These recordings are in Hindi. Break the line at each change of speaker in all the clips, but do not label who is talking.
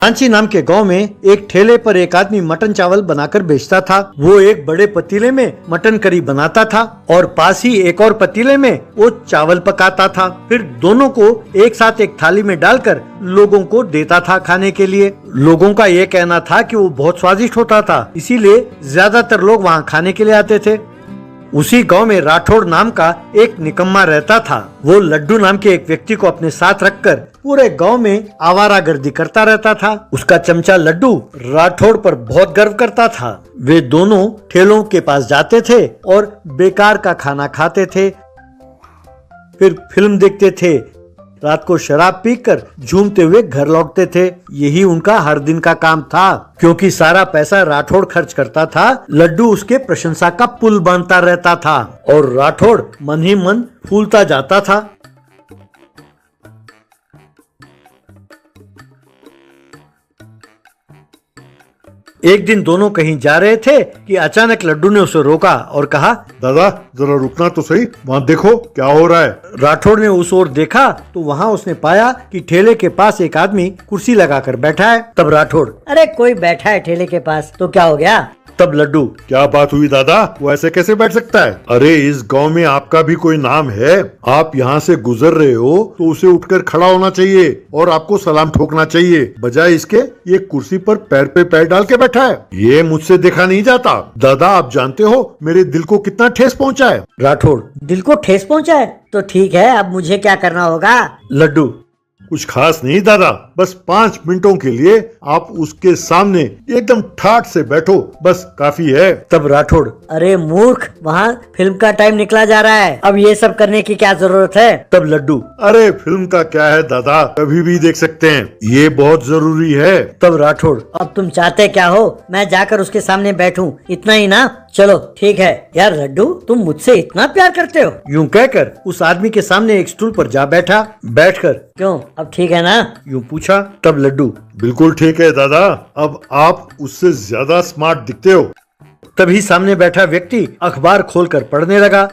सांची नाम के गांव में एक ठेले पर एक आदमी मटन चावल बनाकर बेचता था। वो एक बड़े पतीले में मटन करी बनाता था और पास ही एक और पतीले में वो चावल पकाता था। फिर दोनों को एक साथ एक थाली में डालकर लोगों को देता था खाने के लिए। लोगों का ये कहना था कि वो बहुत स्वादिष्ट होता था, इसीलिए ज्यादातर लोग वहाँ खाने के लिए आते थे। उसी गांव में राठौड़ नाम का एक निकम्मा रहता था। वो लड्डू नाम के एक व्यक्ति को अपने साथ रखकर पूरे गांव में आवारागर्दी करता रहता था। उसका चमचा लड्डू राठौड़ पर बहुत गर्व करता था। वे दोनों ठेलों के पास जाते थे और बेकार का खाना खाते थे, फिर फिल्म देखते थे, रात को शराब पीकर झूमते हुए घर लौटते थे। यही उनका हर दिन का काम था। क्योंकि सारा पैसा राठौड़ खर्च करता था, लड्डू उसके प्रशंसा का पुल बनता रहता था और राठौड़ मन ही मन फूलता जाता था। एक दिन दोनों कहीं जा रहे थे कि अचानक लड्डू ने उसे रोका और कहा,
दादा जरा रुकना तो सही, वहाँ देखो क्या हो रहा है।
राठौड़ ने उस ओर देखा तो वहाँ उसने पाया कि ठेले के पास एक आदमी कुर्सी लगाकर बैठा है। तब राठौड़,
अरे कोई बैठा है ठेले के पास तो क्या हो गया।
तब लड्डू,
क्या बात हुई दादा, वो ऐसे कैसे बैठ सकता है। अरे इस गांव में आपका भी कोई नाम है, आप यहाँ से गुजर रहे हो तो उसे उठकर खड़ा होना चाहिए और आपको सलाम ठोकना चाहिए, बजाय इसके ये कुर्सी पर पैर पे पैर डाल के बैठा है। ये मुझसे देखा नहीं जाता। दादा आप जानते हो मेरे दिल को कितना ठेस पहुँचा है।
राठौड़,
दिल को ठेस पहुँचा है तो ठीक है, अब मुझे क्या करना होगा।
लड्डू,
कुछ खास नहीं दादा, बस 5 मिनटों के लिए आप उसके सामने एकदम ठाठ से बैठो, बस काफी है।
तब राठौड़,
अरे मूर्ख, वहाँ फिल्म का टाइम निकला जा रहा है, अब ये सब करने की क्या जरूरत है।
तब लड्डू,
अरे फिल्म का क्या है दादा, कभी भी देख सकते हैं, ये बहुत जरूरी है।
तब राठौड़,
अब तुम चाहते क्या हो, मैं जाकर उसके सामने बैठूं, इतना ही ना। चलो ठीक है। यार लड्डू, तुम मुझसे इतना प्यार करते हो।
यूं कहकर उस आदमी के सामने एक स्टूल पर जा बैठा। बैठकर,
क्यों, अब ठीक है ना।
यूं पूछा। तब लड्डू,
बिल्कुल ठीक है दादा, अब आप उससे ज्यादा स्मार्ट दिखते हो।
तभी सामने बैठा व्यक्ति अखबार खोलकर पढ़ने लगा।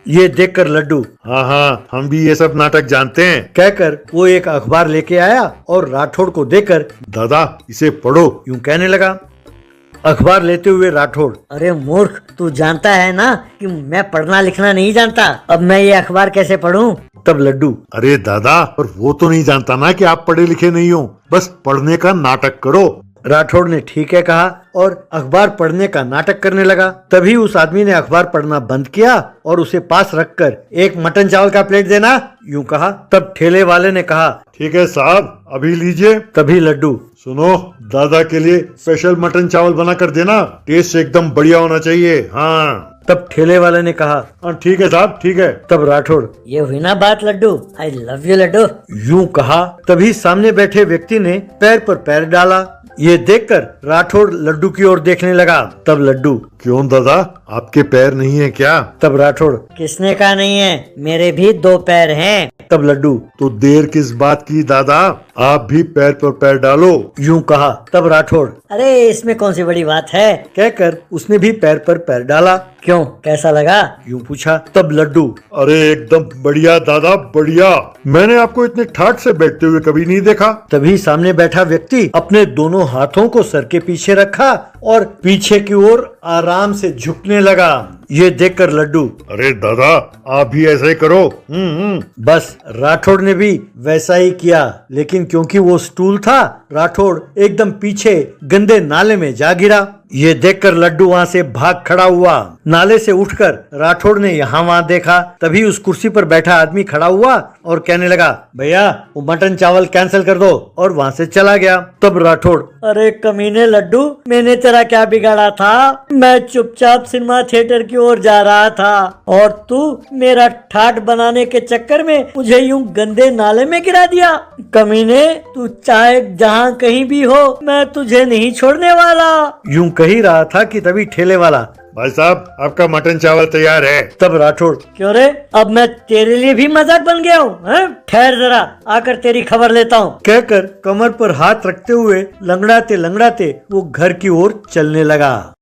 ये देखकर लड्डू,
हाँ हाँ, हम भी ये सब नाटक जानते हैं,
कहकर वो एक अखबार लेके आया और राठौड़ को देकर,
दादा इसे पढ़ो,
यूं कहने लगा। अखबार लेते हुए राठौड़,
अरे मूर्ख, तू जानता है ना कि मैं पढ़ना लिखना नहीं जानता, अब मैं ये अखबार कैसे पढूं।
तब लड्डू,
अरे दादा पर वो तो नहीं जानता ना कि आप पढ़े लिखे नहीं हो, बस पढ़ने का नाटक करो।
राठौड़ ने ठीक है कहा और अखबार पढ़ने का नाटक करने लगा। तभी उस आदमी ने अखबार पढ़ना बंद किया और उसे पास रखकर, एक मटन चावल का प्लेट देना, यूं कहा। तब ठेले वाले ने कहा,
ठीक है साहब, अभी लीजिए।
तभी लड्डू,
सुनो, दादा के लिए स्पेशल मटन चावल बना कर देना, टेस्ट एकदम बढ़िया होना चाहिए। हाँ।
तब ठेले वाले ने कहा,
हाँ ठीक है साहब, ठीक है।
तब राठौड़,
ये हुई ना बात Laddoo, I love you Laddoo.
यूं कहा। तभी सामने बैठे व्यक्ति ने पैर पर पैर डाला। ये देखकर राठौड़ लड्डू की ओर देखने लगा। तब लड्डू,
क्यों दादा, आपके पैर नहीं है क्या।
तब राठौड़,
किसने कहा नहीं है, मेरे भी 2 पैर हैं।
तब लड्डू,
तो देर किस बात की दादा, आप भी पैर पर पैर डालो।
यूं कहा। तब राठौड़,
अरे इसमें कौन सी बड़ी बात है,
कहकर उसने भी पैर पर पैर डाला।
क्यों, कैसा लगा।
यूं पूछा। तब लड्डू,
अरे एकदम बढ़िया दादा, बढ़िया, मैंने आपको इतने ठाठ से बैठते हुए कभी नहीं देखा।
तभी सामने बैठा व्यक्ति अपने दोनों हाथों को सर के पीछे रखा और पीछे की ओर आराम से झुकने लगा। ये देखकर लड्डू,
अरे दादा आप भी ऐसा ही करो।
बस राठौड़ ने भी वैसा ही किया, लेकिन क्योंकि वो स्टूल था, राठौड़ एकदम पीछे गंदे नाले में जा गिरा। ये देखकर लड्डू वहाँ से भाग खड़ा हुआ। नाले से उठकर राठौड़ ने यहाँ वहाँ देखा। तभी उस कुर्सी पर बैठा आदमी खड़ा हुआ और कहने लगा, भैया वो मटन चावल कैंसिल कर दो, और वहाँ से चला गया। तब राठौड़,
अरे कमीने लड्डू, मैंने तेरा क्या बिगाड़ा था, मैं चुपचाप सिनेमा थिएटर की ओर जा रहा था और तू मेरा ठाठ बनाने के चक्कर में मुझे यूं गंदे नाले में गिरा दिया। कमीने, तू चाहे जहाँ कहीं भी हो, मैं तुझे नहीं छोड़ने वाला।
यूं कही रहा था कि तभी ठेले वाला,
भाई साहब आपका मटन चावल तैयार है।
तब राठौड़,
क्यों रे, अब मैं तेरे लिए भी मजाक बन गया हूँ। ठहर जरा, आकर तेरी खबर लेता हूँ,
कहकर कमर पर हाथ रखते हुए लंगड़ाते लंगड़ाते वो घर की ओर चलने लगा।